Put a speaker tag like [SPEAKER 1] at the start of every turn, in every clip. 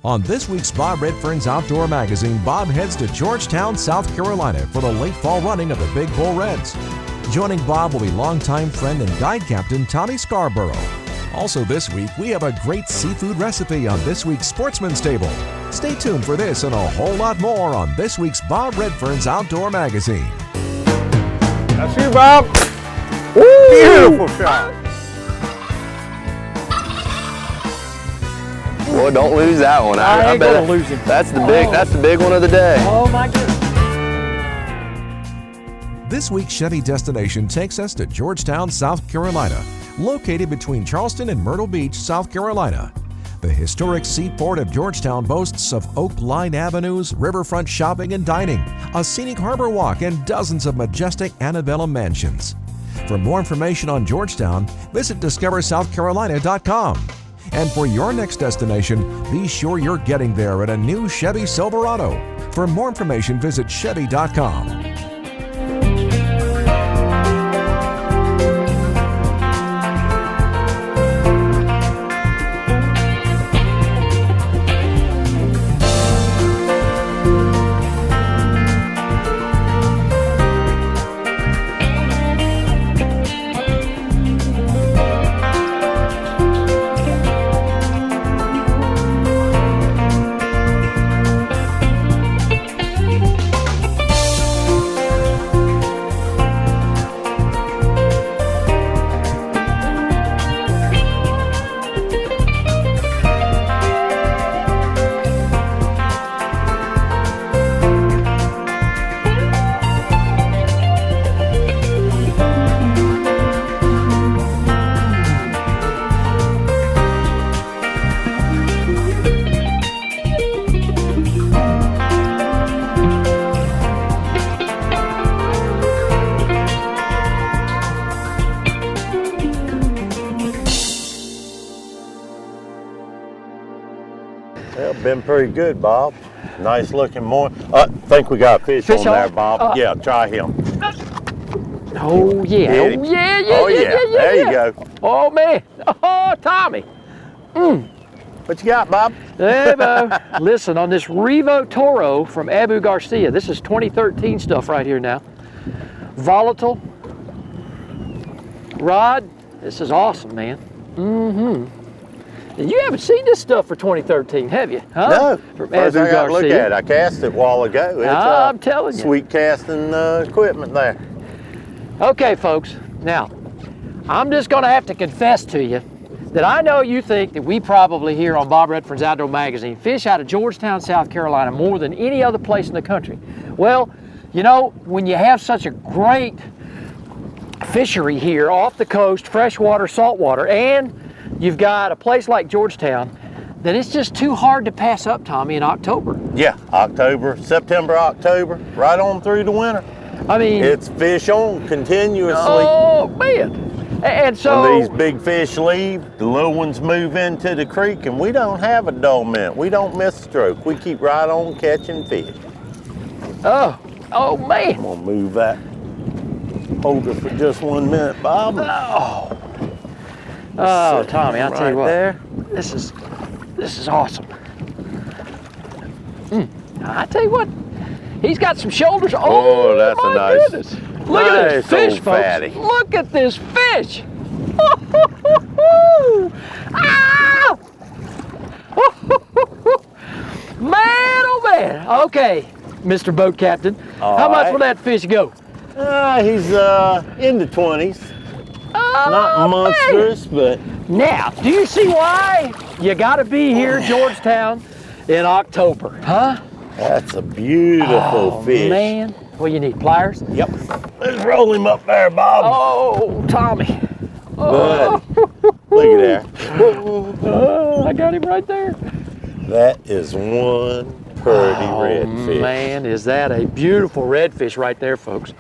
[SPEAKER 1] On this week's Bob Redfern's Outdoor Magazine, Bob heads to Georgetown, South Carolina for the late fall running of the Big Bull Reds. Joining Bob will be longtime friend and guide captain Tommy Scarborough. Also this week, we have a great seafood recipe on this week's Sportsman's Table. Stay tuned for this and a whole lot more on this week's Bob Redfern's Outdoor Magazine.
[SPEAKER 2] That's you, Bob. Woo! Beautiful shot.
[SPEAKER 3] Boy, don't lose that one.
[SPEAKER 2] I ain't gonna lose it.
[SPEAKER 3] That's the big one of the day.
[SPEAKER 2] Oh my goodness.
[SPEAKER 1] This week's Chevy destination takes us to Georgetown, South Carolina, located between Charleston and Myrtle Beach, South Carolina. The historic seaport of Georgetown boasts of oak-lined avenues, riverfront shopping and dining, a scenic harbor walk, and dozens of majestic antebellum mansions. For more information on Georgetown, visit discoversouthcarolina.com. And for your next destination, be sure you're getting there in a new Chevy Silverado. For more information, visit Chevy.com.
[SPEAKER 4] Well, been pretty good, Bob. Nice looking morning. I think we got a fish on there, Bob. Yeah, try him.
[SPEAKER 2] Oh yeah,
[SPEAKER 4] Hit him.
[SPEAKER 2] yeah.
[SPEAKER 4] There you go.
[SPEAKER 2] Oh man, oh Tommy.
[SPEAKER 4] What you got, Bob?
[SPEAKER 2] Hey, Bo. Listen, on this Revo Toro from Abu Garcia, this is 2013 stuff right here now. Volatile rod. This is awesome, man. And you haven't seen this stuff for 2013, have you? Huh?
[SPEAKER 4] No.
[SPEAKER 2] From
[SPEAKER 4] First
[SPEAKER 2] Abu
[SPEAKER 4] I got to look
[SPEAKER 2] Garcia.
[SPEAKER 4] at it. I cast it a while ago. It's,
[SPEAKER 2] I'm telling you.
[SPEAKER 4] Sweet casting equipment there.
[SPEAKER 2] Okay, folks. Now, I'm just going to have to confess to you that I know you think that we probably here on Bob Redfern's Outdoor Magazine fish out of Georgetown, South Carolina more than any other place in the country. Well, you know, when you have such a great fishery here off the coast, freshwater, saltwater, and you've got a place like Georgetown, then it's just too hard to pass up, Tommy, in October.
[SPEAKER 4] Yeah, September, October, right on through the winter.
[SPEAKER 2] I mean,
[SPEAKER 4] it's fish on continuously.
[SPEAKER 2] Oh, man. And so
[SPEAKER 4] when these big fish leave, the little ones move into the creek, and we don't have a dull minute. We don't miss a stroke. We keep right on catching fish.
[SPEAKER 2] Oh man.
[SPEAKER 4] I'm gonna move that holder for just 1 minute, Bob.
[SPEAKER 2] Oh, Tommy, I'll tell you what.
[SPEAKER 4] There.
[SPEAKER 2] This is awesome. I tell you what, he's got some shoulders.
[SPEAKER 4] Oh, that's
[SPEAKER 2] my
[SPEAKER 4] a nice,
[SPEAKER 2] goodness. Look at this
[SPEAKER 4] nice
[SPEAKER 2] fish,
[SPEAKER 4] old
[SPEAKER 2] folks.
[SPEAKER 4] fatty.
[SPEAKER 2] Look at this fish. Ah! Man, oh man. Okay, Mr. Boat Captain, how much will that fish go?
[SPEAKER 4] He's in the 20s. Not monstrous, but...
[SPEAKER 2] Now, do you see why you gotta be here in Georgetown in October, huh?
[SPEAKER 4] That's a beautiful fish.
[SPEAKER 2] Man, well, you need pliers?
[SPEAKER 4] Yep. Let's roll him up there, Bob.
[SPEAKER 2] Oh, Tommy.
[SPEAKER 4] Good. Look at there.
[SPEAKER 2] I got him right there.
[SPEAKER 4] That is one pretty redfish.
[SPEAKER 2] Man, is that a beautiful redfish right there, folks.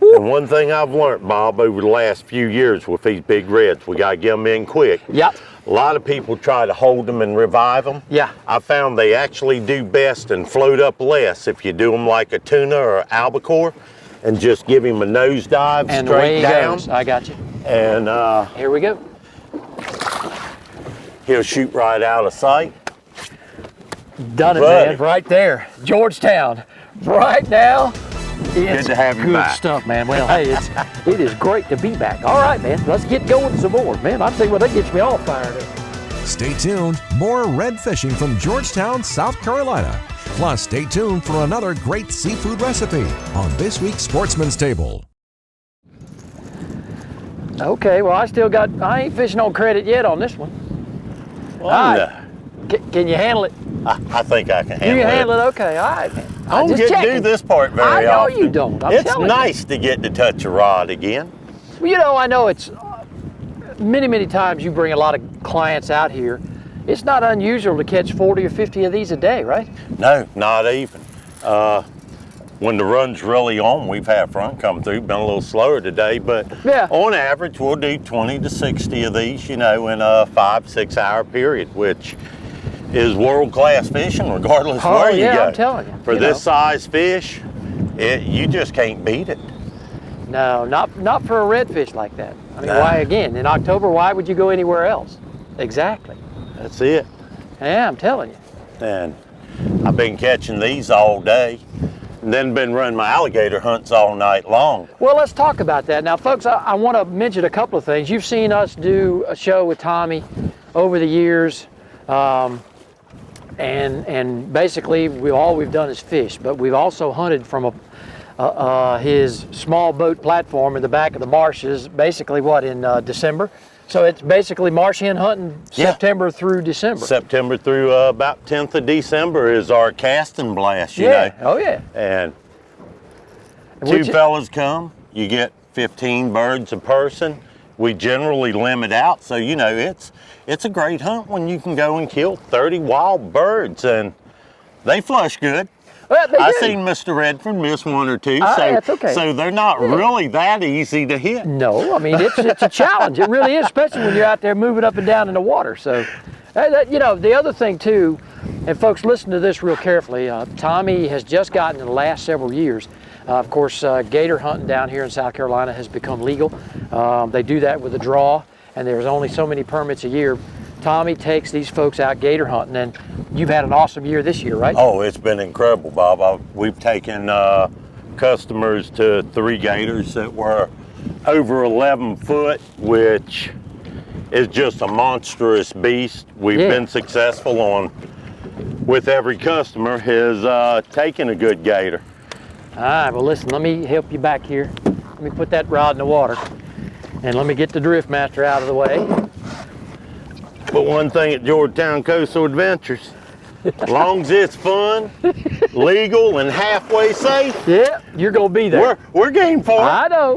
[SPEAKER 4] And one thing I've learned, Bob, over the last few years with these big reds, we got to get them in quick.
[SPEAKER 2] Yep.
[SPEAKER 4] A lot of people try to hold them and revive them.
[SPEAKER 2] Yeah.
[SPEAKER 4] I found they actually do best and float up less if you do them like a tuna or albacore and just give him a nosedive
[SPEAKER 2] and
[SPEAKER 4] straight down.
[SPEAKER 2] Goes. I got you.
[SPEAKER 4] And
[SPEAKER 2] here we go.
[SPEAKER 4] He'll shoot right out of sight.
[SPEAKER 2] Done it,
[SPEAKER 4] Buddy.
[SPEAKER 2] man, right there. Georgetown, right now. It's
[SPEAKER 4] Good to have you
[SPEAKER 2] good
[SPEAKER 4] back.
[SPEAKER 2] stuff, man. Well, hey, it is great to be back. All right, man, let's get going some more. Man, I'll tell you what, that gets me all fired up.
[SPEAKER 1] Stay tuned. More red fishing from Georgetown, South Carolina. Plus, stay tuned for another great seafood recipe on this week's Sportsman's Table.
[SPEAKER 2] Okay, well, I ain't fishing on credit yet on this one.
[SPEAKER 4] Well,
[SPEAKER 2] All right. Can you handle it?
[SPEAKER 4] I think I can handle it.
[SPEAKER 2] You can handle it? Okay, all right, man.
[SPEAKER 4] I don't
[SPEAKER 2] Just
[SPEAKER 4] get to
[SPEAKER 2] checking.
[SPEAKER 4] do this part very
[SPEAKER 2] I know
[SPEAKER 4] often.
[SPEAKER 2] you don't. I'm
[SPEAKER 4] It's
[SPEAKER 2] telling you.
[SPEAKER 4] nice to get to touch a rod again.
[SPEAKER 2] Well, you know, I know it's many times you bring a lot of clients out here. It's not unusual to catch 40 or 50 of these a day, right?
[SPEAKER 4] No, not even. When the run's really on, we've had front come through, been a little slower today, but
[SPEAKER 2] Yeah.
[SPEAKER 4] on average, we'll do 20 to 60 of these, in a 5-6 hour period, which is world-class fishing regardless
[SPEAKER 2] Oh,
[SPEAKER 4] where you
[SPEAKER 2] yeah,
[SPEAKER 4] go.
[SPEAKER 2] I'm telling you,
[SPEAKER 4] For
[SPEAKER 2] you
[SPEAKER 4] this
[SPEAKER 2] know.
[SPEAKER 4] size fish, you just can't beat it.
[SPEAKER 2] No, not for a redfish like that. I mean,
[SPEAKER 4] No.
[SPEAKER 2] why again? In October, why would you go anywhere else? Exactly.
[SPEAKER 4] That's it.
[SPEAKER 2] Yeah, I'm telling you.
[SPEAKER 4] And I've been catching these all day, and then been running my alligator hunts all night long.
[SPEAKER 2] Well, let's talk about that. Now, folks, I want to mention a couple of things. You've seen us do a show with Tommy over the years, and basically all we've done is fish, but we've also hunted from his small boat platform in the back of the marshes, basically in December. So it's basically marsh hen hunting
[SPEAKER 4] Yeah.
[SPEAKER 2] September through December.
[SPEAKER 4] September through about 10th of December is our casting blast, you
[SPEAKER 2] yeah.
[SPEAKER 4] know.
[SPEAKER 2] Oh, yeah.
[SPEAKER 4] And
[SPEAKER 2] And
[SPEAKER 4] two
[SPEAKER 2] which-
[SPEAKER 4] fellas come, you get 15 birds a person. We generally limit out, so it's a great hunt when you can go and kill 30 wild birds, and they flush good.
[SPEAKER 2] Well, they
[SPEAKER 4] I've
[SPEAKER 2] do.
[SPEAKER 4] seen Mr. Redfern miss one or two,
[SPEAKER 2] That's okay.
[SPEAKER 4] so they're not really that easy to hit.
[SPEAKER 2] No, I mean, it's a challenge. It really is, especially when you're out there moving up and down in the water. So, the other thing too, and folks, listen to this real carefully. Tommy has just gotten in the last several years. Of course, gator hunting down here in South Carolina has become legal. They do that with a draw, and there's only so many permits a year. Tommy takes these folks out gator hunting, and you've had an awesome year this year, right?
[SPEAKER 4] Oh, it's been incredible, Bob. We've taken customers to 3 gators that were over 11 foot, which is just a monstrous beast. We've
[SPEAKER 2] Yeah.
[SPEAKER 4] been successful with every customer, has taken a good gator.
[SPEAKER 2] All right, well, listen, let me help you back here. Let me put that rod in the water, and let me get the drift master out of the way.
[SPEAKER 4] But one thing at Georgetown Coastal Adventures, as long as it's fun, legal, and halfway safe,
[SPEAKER 2] Yeah, you're gonna be there.
[SPEAKER 4] we're game for it.
[SPEAKER 2] I know.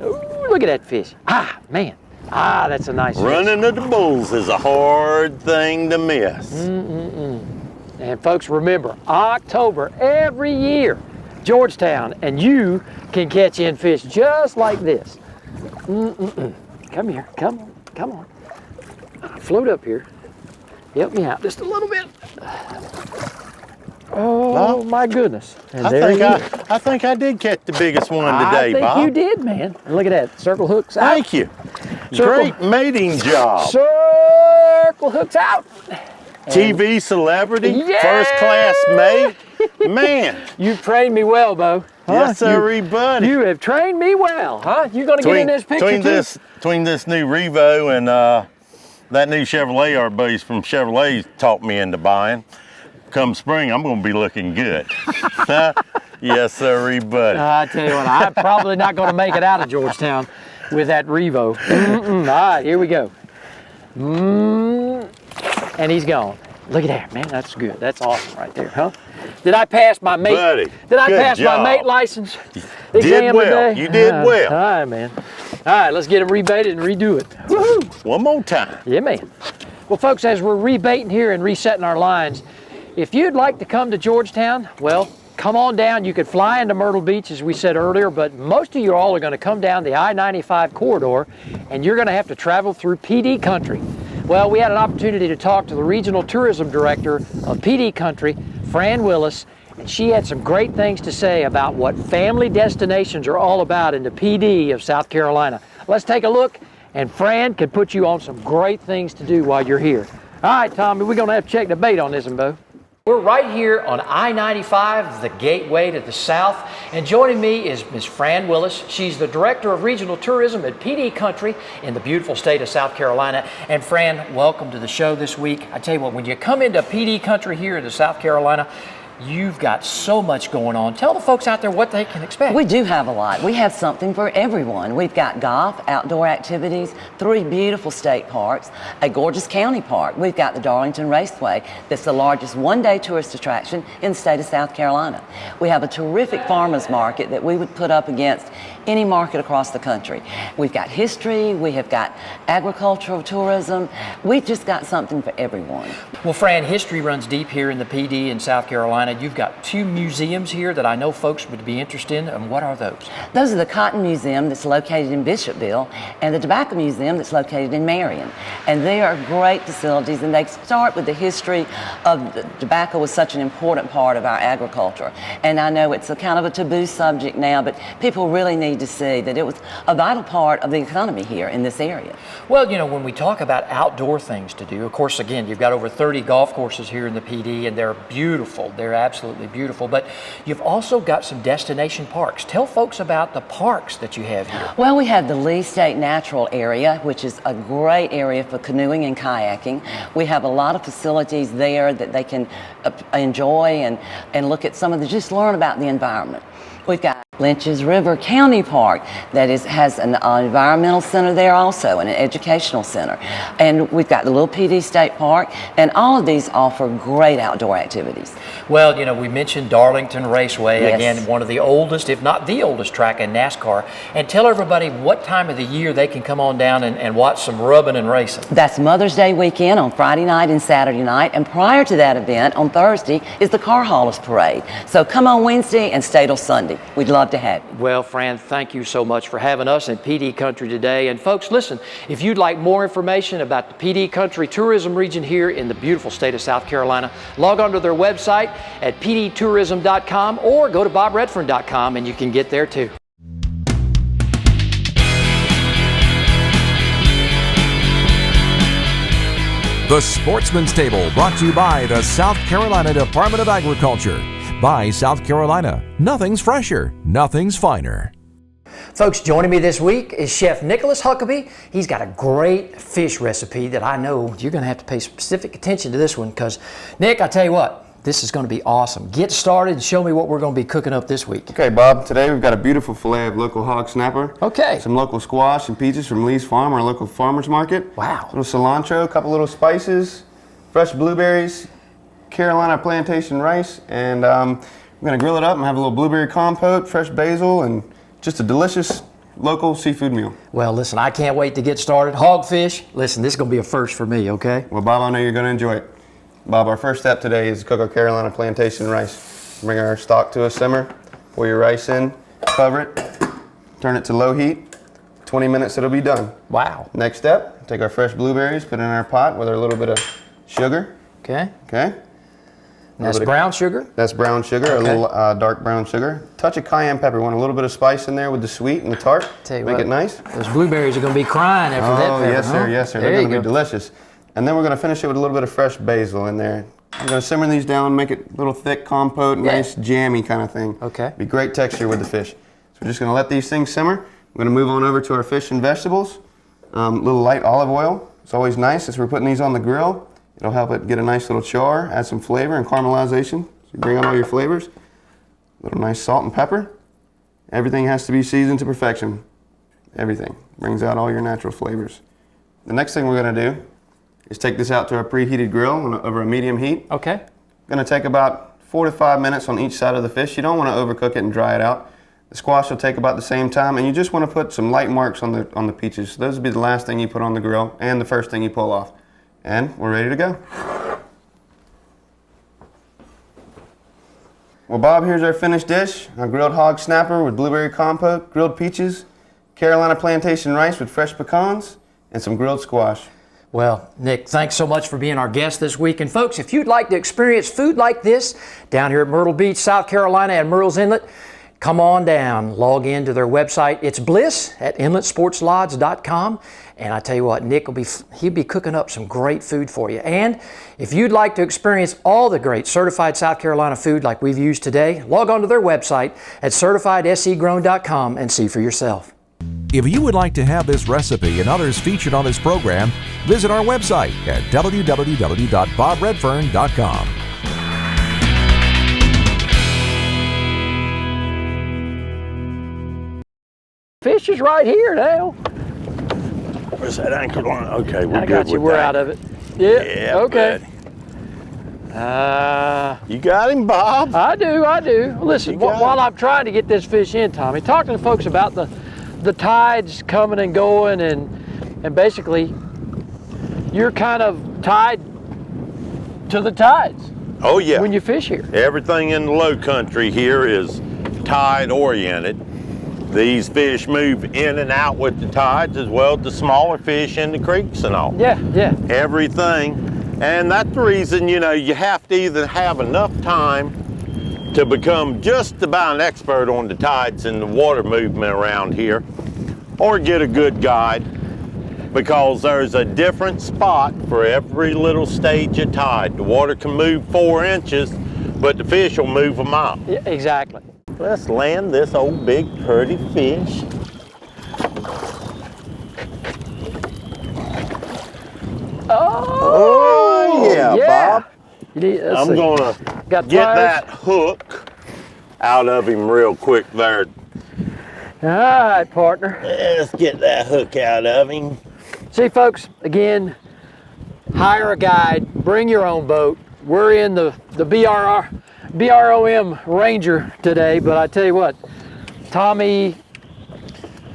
[SPEAKER 2] Ooh, look at that fish. Ah, man. Ah, that's a nice fish.
[SPEAKER 4] Running to the bulls is a hard thing to miss.
[SPEAKER 2] And folks, remember, October every year, Georgetown, and you can catch in fish just like this. Come here, come on. Float up here. Help me out just a little bit. Oh,
[SPEAKER 4] Bob?
[SPEAKER 2] my goodness. And
[SPEAKER 4] I
[SPEAKER 2] there he is.
[SPEAKER 4] think I did catch the biggest one
[SPEAKER 2] I
[SPEAKER 4] today,
[SPEAKER 2] think
[SPEAKER 4] Bob.
[SPEAKER 2] you did, man. And look at that, circle hooks out.
[SPEAKER 4] Thank you.
[SPEAKER 2] Circle.
[SPEAKER 4] Great mating job.
[SPEAKER 2] Circle hooks out.
[SPEAKER 4] TV celebrity,
[SPEAKER 2] Yeah!
[SPEAKER 4] first class mate. Man,
[SPEAKER 2] You've trained me well, Bo. Huh?
[SPEAKER 4] yes, sir, buddy.
[SPEAKER 2] You have trained me well, huh? You gonna get in this picture too?
[SPEAKER 4] Between this new Revo and that new Chevrolet our buddies from Chevrolet taught me into buying, come spring, I'm gonna be looking good. Yes, sir, buddy.
[SPEAKER 2] I tell you what, I'm probably not gonna make it out of Georgetown with that Revo. All right, here we go. And he's gone. Look at that, man. That's good. That's awesome right there, huh? Did I pass my mate?
[SPEAKER 4] Buddy,
[SPEAKER 2] Did I
[SPEAKER 4] good
[SPEAKER 2] pass my
[SPEAKER 4] job.
[SPEAKER 2] mate license
[SPEAKER 4] Did
[SPEAKER 2] exam
[SPEAKER 4] well.
[SPEAKER 2] today?
[SPEAKER 4] You did well.
[SPEAKER 2] All right, man. All right, let's get him rebaited and redo it. Woohoo!
[SPEAKER 4] One more time.
[SPEAKER 2] Yeah, man. Well, folks, as we're rebaiting here and resetting our lines, if you'd like to come to Georgetown, well, come on down. You could fly into Myrtle Beach, as we said earlier, but most of you all are going to come down the I-95 corridor, and you're going to have to travel through PD country. Well, we had an opportunity to talk to the regional tourism director of PD country, Fran Willis, and she had some great things to say about what family destinations are all about in the PD of South Carolina. Let's take a look, and Fran can put you on some great things to do while you're here. All right, Tommy, we're going to have to check the bait on this one, Bo. We're right here on I-95, the gateway to the south, and joining me is Ms. Fran Willis. She's the Director of Regional Tourism at PD Country in the beautiful state of South Carolina. And Fran, welcome to the show this week. I tell you what, when you come into PD Country here in South Carolina, you've got so much going on. Tell the folks out there what they can expect.
[SPEAKER 5] We do have a lot. We have something for everyone. We've got golf, outdoor activities, 3 beautiful state parks, a gorgeous county park. We've got the Darlington Raceway that's the largest one-day tourist attraction in the state of South Carolina. We have a terrific farmers market that we would put up against any market across the country. We've got history, we have got agricultural tourism. We've just got something for everyone.
[SPEAKER 2] Well, Fran, history runs deep here in the PD in South Carolina. You've got 2 museums here that I know folks would be interested in, and what are those?
[SPEAKER 5] Those are the Cotton Museum that's located in Bishopville and the Tobacco Museum that's located in Marion. And they are great facilities, and they start with the history of tobacco was such an important part of our agriculture. And I know it's a kind of a taboo subject now, but people really need to see that it was a vital part of the economy here in this area.
[SPEAKER 2] Well, you know, when we talk about outdoor things to do, of course, again, you've got over 30 golf courses here in the PD, and they're beautiful. They're absolutely beautiful. But you've also got some destination parks. Tell folks about the parks that you have here.
[SPEAKER 5] Well, we have the Lee State Natural Area, which is a great area for canoeing and kayaking. We have a lot of facilities there that they can enjoy and look at some of the, just learn about the environment. We've got Lynch's River County Park that has an environmental center there also, and an educational center. And we've got the Little PD State Park, and all of these offer great outdoor activities.
[SPEAKER 2] Well, you know, we mentioned Darlington Raceway,
[SPEAKER 5] Yes.
[SPEAKER 2] again, one of the oldest, if not the oldest track in NASCAR. And tell everybody what time of the year they can come on down and watch some rubbing and racing.
[SPEAKER 5] That's Mother's Day weekend on Friday night and Saturday night, and prior to that event on Thursday is the Car Haulers Parade. So come on Wednesday and stay till Sunday. We'd love to have you.
[SPEAKER 2] Well, Fran, thank you so much for having us in PD Country today. And folks, listen, if you'd like more information about the PD Country tourism region here in the beautiful state of South Carolina, log on to their website at pdtourism.com or go to bobredfern.com and you can get there too.
[SPEAKER 1] The Sportsman's Table, brought to you by the South Carolina Department of Agriculture. By South Carolina, nothing's fresher, nothing's finer.
[SPEAKER 2] Folks, joining me this week is Chef Nicholas Huckabee. He's got a great fish recipe that I know you're going to have to pay specific attention to this one because, Nick, I tell you what, this is going to be awesome. Get started and show me what we're going to be cooking up this week.
[SPEAKER 3] Okay, Bob, today we've got a beautiful fillet of local hog snapper.
[SPEAKER 2] Okay.
[SPEAKER 3] Some local squash and peaches from Lee's Farm, our local farmer's market.
[SPEAKER 2] Wow.
[SPEAKER 3] A little cilantro, a couple little spices, fresh blueberries, Carolina plantation rice, and I'm going to grill it up and have a little blueberry compote, fresh basil, and just a delicious local seafood meal.
[SPEAKER 2] Well, listen, I can't wait to get started. Hogfish, listen, this is going to be a first for me, okay?
[SPEAKER 3] Well, Bob, I know you're going to enjoy it. Bob, our first step today is to cook our Carolina plantation rice. Bring our stock to a simmer, pour your rice in, cover it, turn it to low heat. 20 minutes, it'll be done.
[SPEAKER 2] Wow.
[SPEAKER 3] Next step, take our fresh blueberries, put it in our pot with a little bit of sugar.
[SPEAKER 2] Okay.
[SPEAKER 3] Okay.
[SPEAKER 2] And that's brown sugar?
[SPEAKER 3] That's brown sugar,
[SPEAKER 2] Okay.
[SPEAKER 3] a little dark brown sugar. Touch of cayenne pepper. Want a little bit of spice in there with the sweet and the tart.
[SPEAKER 2] Tell you
[SPEAKER 3] Make
[SPEAKER 2] what,
[SPEAKER 3] it nice.
[SPEAKER 2] Those blueberries are going to be crying after that pepper,
[SPEAKER 3] yes, sir.
[SPEAKER 2] huh?
[SPEAKER 3] Yes, sir.
[SPEAKER 2] There
[SPEAKER 3] They're
[SPEAKER 2] you
[SPEAKER 3] going to be
[SPEAKER 2] go.
[SPEAKER 3] delicious. And then we're going to finish it with a little bit of fresh basil in there. I'm going to simmer these down, make it a little thick compote,
[SPEAKER 2] Yeah.
[SPEAKER 3] nice jammy kind of thing.
[SPEAKER 2] Okay.
[SPEAKER 3] Be great texture with the fish. So we're just going to let these things simmer. We're going to move on over to our fish and vegetables. A little light olive oil. It's always nice as we're putting these on the grill. It'll help it get a nice little char, add some flavor and caramelization. So you bring out all your flavors. A little nice salt and pepper. Everything has to be seasoned to perfection. Everything. Brings out all your natural flavors. The next thing we're going to do is take this out to our preheated grill over a medium heat.
[SPEAKER 2] Okay.
[SPEAKER 3] Going to take about 4 to 5 minutes on each side of the fish. You don't want to overcook it and dry it out. The squash will take about the same time, and you just want to put some light marks on the peaches. So those will be the last thing you put on the grill and the first thing you pull off. And we're ready to go. Well, Bob, here's our finished dish. Our grilled hog snapper with blueberry compote, grilled peaches, Carolina plantation rice with fresh pecans, and some grilled squash.
[SPEAKER 2] Well, Nick, thanks so much for being our guest this week. And folks, if you'd like to experience food like this down here at Myrtle Beach, South Carolina and Murrells Inlet, come on down, log into their website. It's bliss at inletsportslodge.com. And I tell you what, Nick he'll be cooking up some great food for you. And if you'd like to experience all the great certified South Carolina food like we've used today, log on to their website at certifiedscgrown.com and see for yourself.
[SPEAKER 1] If you would like to have this recipe and others featured on this program, visit our website at www.bobredfern.com.
[SPEAKER 2] Fish is right here now.
[SPEAKER 4] Where's that anchor line? Okay, we're
[SPEAKER 2] I got
[SPEAKER 4] good
[SPEAKER 2] you.
[SPEAKER 4] with
[SPEAKER 2] We're
[SPEAKER 4] that.
[SPEAKER 2] out of it. Yeah. Okay.
[SPEAKER 4] You got him, Bob?
[SPEAKER 2] I do. Listen, while I'm trying to get this fish in, Tommy, talk to the folks about the tides coming and going, and basically you're kind of tied to the tides.
[SPEAKER 4] Oh yeah.
[SPEAKER 2] When you fish here.
[SPEAKER 4] Everything in the low country here is tide oriented. These fish move in and out with the tides, as well as the smaller fish in the creeks and all.
[SPEAKER 2] Yeah.
[SPEAKER 4] Everything. And that's the reason, you know, you have to either have enough time to become just about an expert on the tides and the water movement around here, or get a good guide, because there's a different spot for every little stage of tide. The water can move 4 inches, but the fish will move a mile.
[SPEAKER 2] Yeah, exactly.
[SPEAKER 4] Let's land this old big pretty fish.
[SPEAKER 2] Oh
[SPEAKER 4] yeah, Bob. I'm gonna
[SPEAKER 2] get
[SPEAKER 4] that hook out of him real quick there.
[SPEAKER 2] All right, partner.
[SPEAKER 4] Let's get that hook out of him.
[SPEAKER 2] See, folks, again, hire a guide, bring your own boat. We're in the BROM Ranger today, but I tell you what, Tommy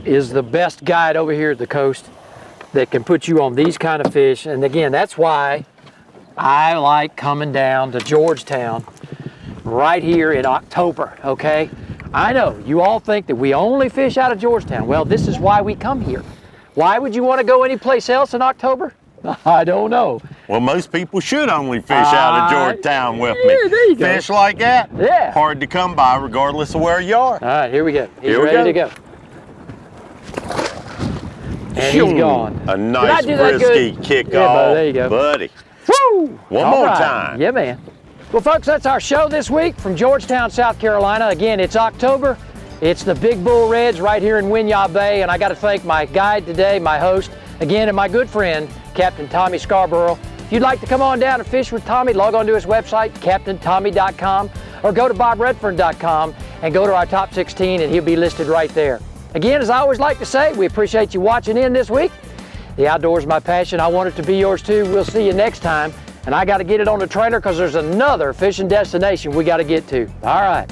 [SPEAKER 2] is the best guide over here at the coast that can put you on these kind of fish. And again, that's why I like coming down to Georgetown right here in October, okay? I know you all think that we only fish out of Georgetown. Well, this is why we come here. Why would you want to go anyplace else in October? I don't know.
[SPEAKER 4] Well, most people should only fish out of Georgetown with me.
[SPEAKER 2] There you go.
[SPEAKER 4] Fish like that,
[SPEAKER 2] Yeah.
[SPEAKER 4] hard to come by regardless of where you are.
[SPEAKER 2] All right, here we go. He's
[SPEAKER 4] Here we
[SPEAKER 2] ready
[SPEAKER 4] go.
[SPEAKER 2] to go. And he's gone.
[SPEAKER 4] A nice frisky kick
[SPEAKER 2] Yeah,
[SPEAKER 4] off,
[SPEAKER 2] buddy, there you go.
[SPEAKER 4] buddy.
[SPEAKER 2] Woo!
[SPEAKER 4] One
[SPEAKER 2] All
[SPEAKER 4] more
[SPEAKER 2] right.
[SPEAKER 4] time.
[SPEAKER 2] Yeah, man. Well, folks, that's our show this week from Georgetown, South Carolina. Again, it's October. It's the Big Bull Reds right here in Winyah Bay, and I got to thank my guide today, my host, again, and my good friend, Captain Tommy Scarborough. If you'd like to come on down and fish with Tommy, log on to his website, CaptainTommy.com, or go to BobRedfern.com and go to our top 16, and he'll be listed right there. Again, as I always like to say, we appreciate you watching in this week. The outdoors is my passion. I want it to be yours too. We'll see you next time. And I got to get it on the trailer because there's another fishing destination we got to get to. All right.